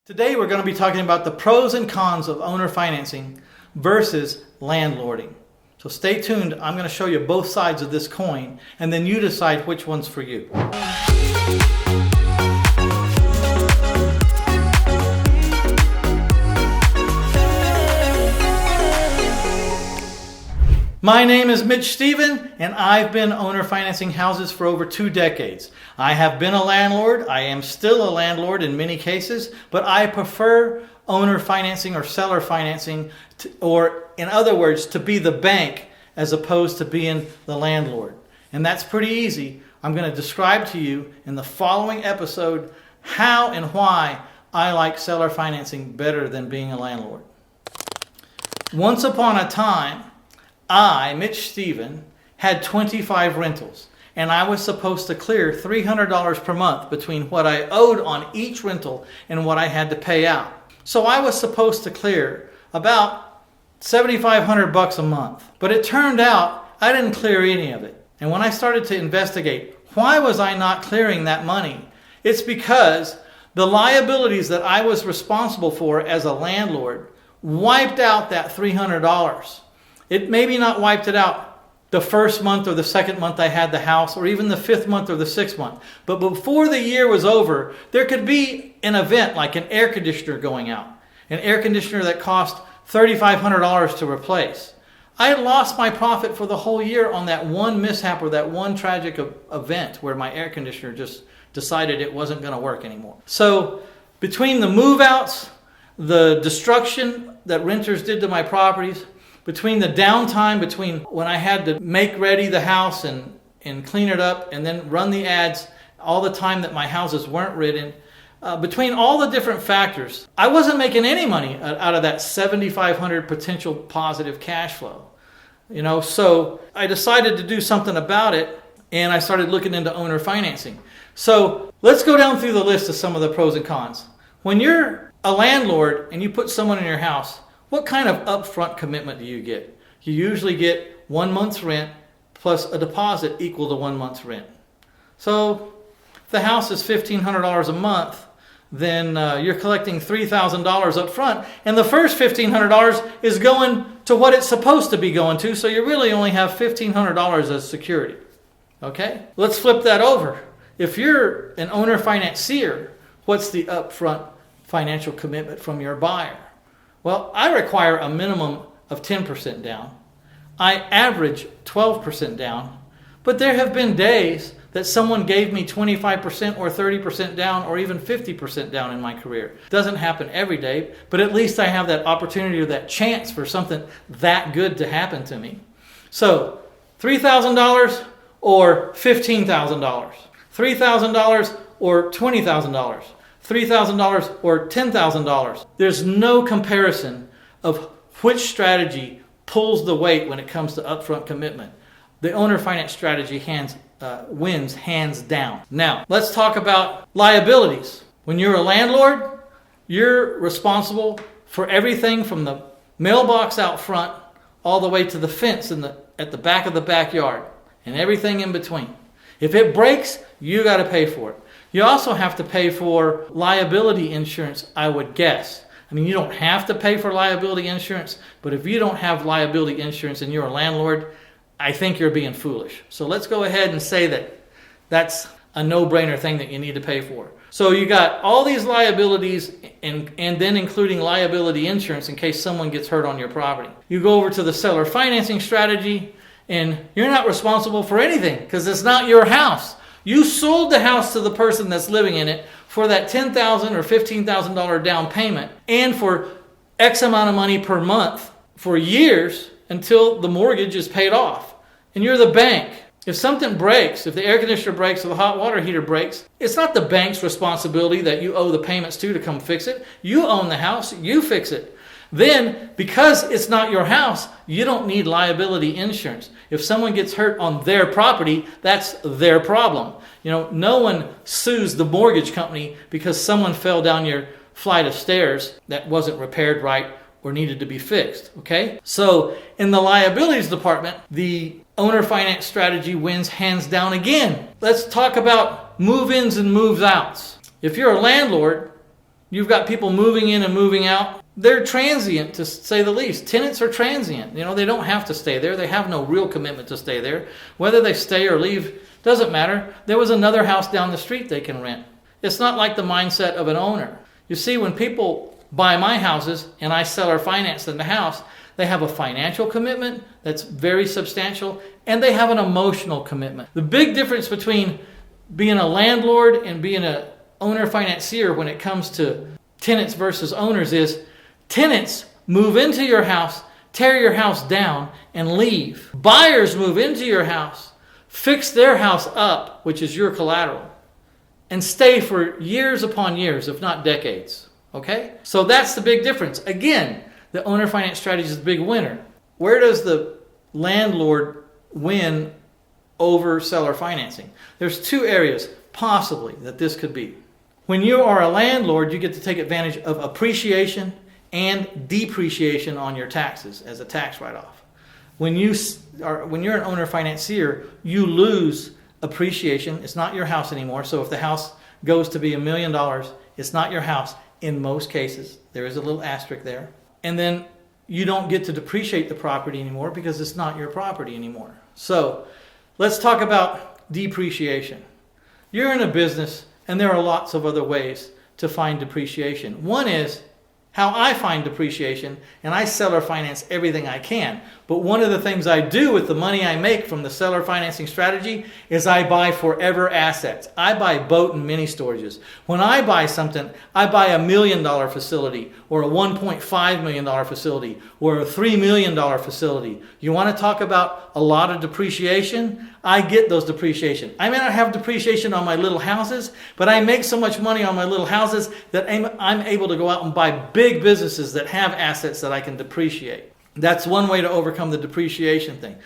Today we're going to be talking about the pros and cons of owner financing versus landlording. So stay tuned. I'm going to show you both sides of this coin, and then you decide which one's for you. My name is Mitch Stephen, and I've been owner financing houses for over 2 decades. I have been a landlord. I am still a landlord in many cases, but I prefer owner financing or seller financing, or in other words, to be the bank as opposed to being the landlord. And that's pretty easy. I'm going to describe to you in the following episode how and why I like seller financing better than being a landlord. Once upon a time, I, Mitch Stephen, had 25 rentals, and I was supposed to clear $300 per month between what I owed on each rental and what I had to pay out. So I was supposed to clear about $7,500 a month, but it turned out I didn't clear any of it. And when I started to investigate, why was I not clearing that money? It's because the liabilities that I was responsible for as a landlord wiped out that $300. It maybe not wiped it out the first month or the second month I had the house, or even the 5th month or the 6th month. But before the year was over, there could be an event like an air conditioner going out. An air conditioner that cost $3,500 to replace. I had lost my profit for the whole year on that one mishap or that one tragic event where my air conditioner just decided it wasn't going to work anymore. So between the move-outs, the destruction that renters did to my properties, between the downtime, between when I had to make ready the house and clean it up and then run the ads, all the time that my houses weren't written, between all the different factors, I wasn't making any money out of that $7,500 potential positive cash flow. So I decided to do something about it, and I started looking into owner financing. So let's go down through the list of some of the pros and cons. When you're a landlord and you put someone in your house, what kind of upfront commitment do you get? You usually get 1 month's rent plus a deposit equal to 1 month's rent. So if the house is $1,500 a month, then you're collecting $3,000 up front, and the first $1,500 is going to what it's supposed to be going to, so you really only have $1,500 as security. Okay? Let's flip that over. If you're an owner financier, what's the upfront financial commitment from your buyer? Well, I require a minimum of 10% down. I average 12% down. But there have been days that someone gave me 25% or 30% down or even 50% down in my career. It doesn't happen every day, but at least I have that opportunity or that chance for something that good to happen to me. So, $3,000 or $15,000. $3,000 or $20,000. $3,000 or $10,000. There's no comparison of which strategy pulls the weight when it comes to upfront commitment. The owner finance strategy wins hands down. Now, let's talk about liabilities. When you're a landlord, you're responsible for everything from the mailbox out front all the way to the fence at the back of the backyard and everything in between. If it breaks, you got to pay for it. You also have to pay for liability insurance, I would guess. I mean, you don't have to pay for liability insurance, but if you don't have liability insurance and you're a landlord, I think you're being foolish. So let's go ahead and say that that's a no-brainer thing that you need to pay for. So you got all these liabilities and then including liability insurance in case someone gets hurt on your property. You go over to the seller financing strategy and you're not responsible for anything because it's not your house. You sold the house to the person that's living in it for that $10,000 or $15,000 down payment and for X amount of money per month for years until the mortgage is paid off. And you're the bank. If something breaks, if the air conditioner breaks or the hot water heater breaks, it's not the bank's responsibility that you owe the payments to come fix it. You own the house, you fix it. Then, because it's not your house, you don't need liability insurance. If someone gets hurt on their property, that's their problem. No one sues the mortgage company because someone fell down your flight of stairs that wasn't repaired right or needed to be fixed. Okay? So, in the liabilities department, the owner finance strategy wins hands down again. Let's talk about move-ins and move-outs. If you're a landlord, You've got people moving in and moving out. They're transient, to say the least. Tenants are transient. They don't have to stay there. They have no real commitment to stay there. Whether they stay or leave doesn't matter. There was another house down the street they can rent. It's not like the mindset of an owner. You see, when people buy my houses and I sell or finance them the house, they have a financial commitment that's very substantial, and they have an emotional commitment. The big difference between being a landlord and being an owner financier when it comes to tenants versus owners is tenants move into your house, tear your house down, and leave. Buyers move into your house, fix their house up, which is your collateral, and stay for years upon years, if not decades. Okay? So that's the big difference. Again, the owner finance strategy is the big winner. Where does the landlord win over seller financing? There's two areas, possibly, that this could be. When you are a landlord, you get to take advantage of appreciation and depreciation on your taxes as a tax write-off. When you're an owner financier, you lose appreciation. It's not your house anymore. So if the house goes to be $1 million, it's not your house in most cases. There is a little asterisk there. And then you don't get to depreciate the property anymore because it's not your property anymore. So let's talk about depreciation. You're in a business, and there are lots of other ways to find depreciation. One is how I find depreciation, and I seller finance everything I can. But one of the things I do with the money I make from the seller financing strategy is I buy forever assets. I buy boat and mini storages. When I buy something, I buy $1 million facility or a $1.5 million facility or a $3 million facility. You want to talk about a lot of depreciation? I get those depreciation. I may not have depreciation on my little houses, but I make so much money on my little houses that I'm able to go out and buy big businesses that have assets that I can depreciate. That's one way to overcome the depreciation thing.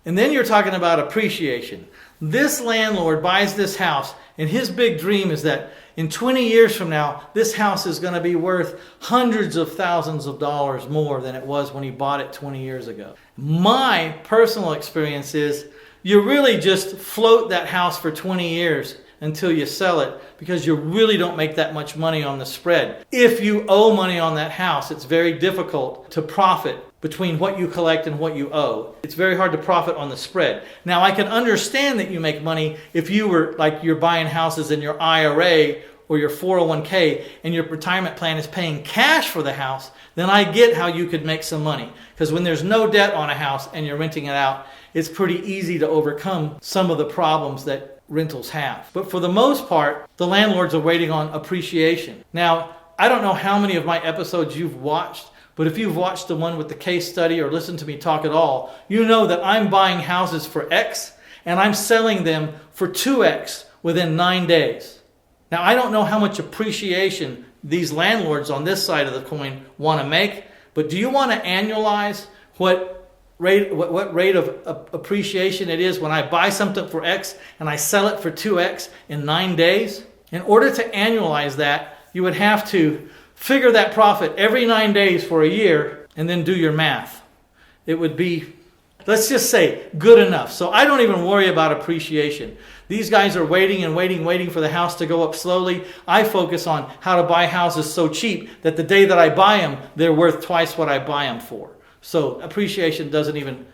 And then you're talking about appreciation. This landlord buys this house, and his big dream is that in 20 years from now, this house is going to be worth hundreds of thousands of dollars more than it was when he bought it 20 years ago. My personal experience is you really just float that house for 20 years until you sell it because you really don't make that much money on the spread. If you owe money on that house, it's very difficult to profit between what you collect and what you owe. It's very hard to profit on the spread. Now, I can understand that you make money if you were like you're buying houses in your IRA or your 401k and your retirement plan is paying cash for the house, then I get how you could make some money. Because when there's no debt on a house and you're renting it out, it's pretty easy to overcome some of the problems that rentals have. But for the most part, the landlords are waiting on appreciation. Now, I don't know how many of my episodes you've watched, but if you've watched the one with the case study or listened to me talk at all, you know that I'm buying houses for X and I'm selling them for 2X within 9 days. Now, I don't know how much appreciation these landlords on this side of the coin want to make, but do you want to annualize what rate of appreciation it is when I buy something for X and I sell it for 2X in 9 days? In order to annualize that, you would have to figure that profit every 9 days for a year and then do your math. It would be, let's just say, good enough. So I don't even worry about appreciation. These guys are waiting and waiting for the house to go up slowly. I focus on how to buy houses so cheap that the day that I buy them, they're worth twice what I buy them for. So appreciation doesn't even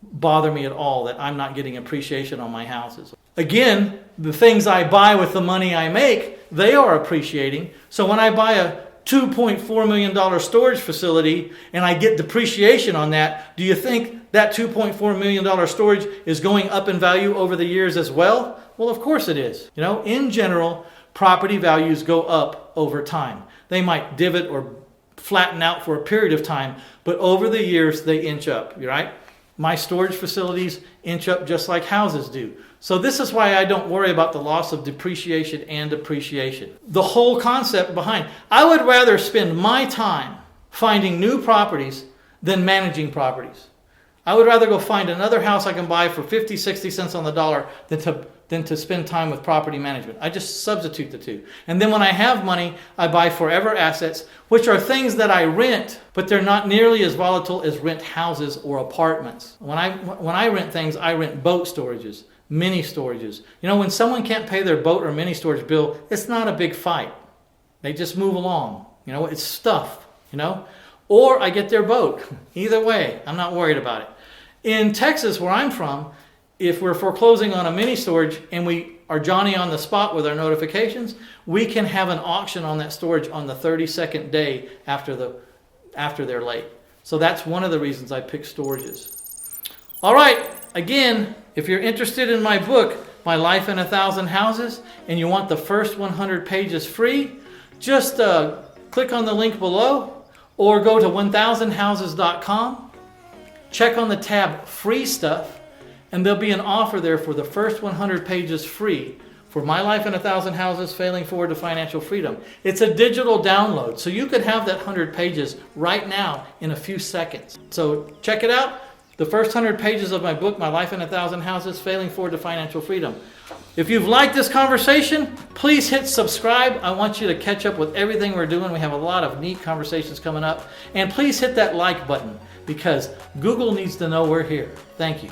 bother me at all that I'm not getting appreciation on my houses. Again, the things I buy with the money I make, they are appreciating. So when I buy a $2.4 million storage facility and I get depreciation on that, do you think that $2.4 million storage is going up in value over the years as well? Well, of course it is. In general, property values go up over time. They might divot or flatten out for a period of time, but over the years they inch up, right? My storage facilities inch up just like houses do. So this is why I don't worry about the loss of depreciation and appreciation. The whole concept behind, I would rather spend my time finding new properties than managing properties. I would rather go find another house I can buy for 50, 60 cents on the dollar than to spend time with property management. I just substitute the two. And then when I have money, I buy forever assets, which are things that I rent, but they're not nearly as volatile as rent houses or apartments. When I rent things, I rent boat storages, mini storages. When someone can't pay their boat or mini storage bill, it's not a big fight. They just move along. You know, it's stuff, you know. Or I get their boat. Either way, I'm not worried about it. In Texas, where I'm from, if we're foreclosing on a mini storage and we are Johnny on the spot with our notifications, we can have an auction on that storage on the 32nd day after they're late. So that's one of the reasons I pick storages. All right, again, if you're interested in my book, My Life in 1,000 Houses, and you want the first 100 pages free, just click on the link below or go to 1000houses.com. Check on the tab Free Stuff, and there'll be an offer there for the first 100 pages free for My Life in 1,000 Houses, Failing Forward to Financial Freedom. It's a digital download, so you could have that 100 pages right now in a few seconds. So check it out. The first 100 pages of my book, My Life in 1,000 Houses, Failing Forward to Financial Freedom. If you've liked this conversation, please hit subscribe. I want you to catch up with everything we're doing. We have a lot of neat conversations coming up. And please hit that like button because Google needs to know we're here. Thank you.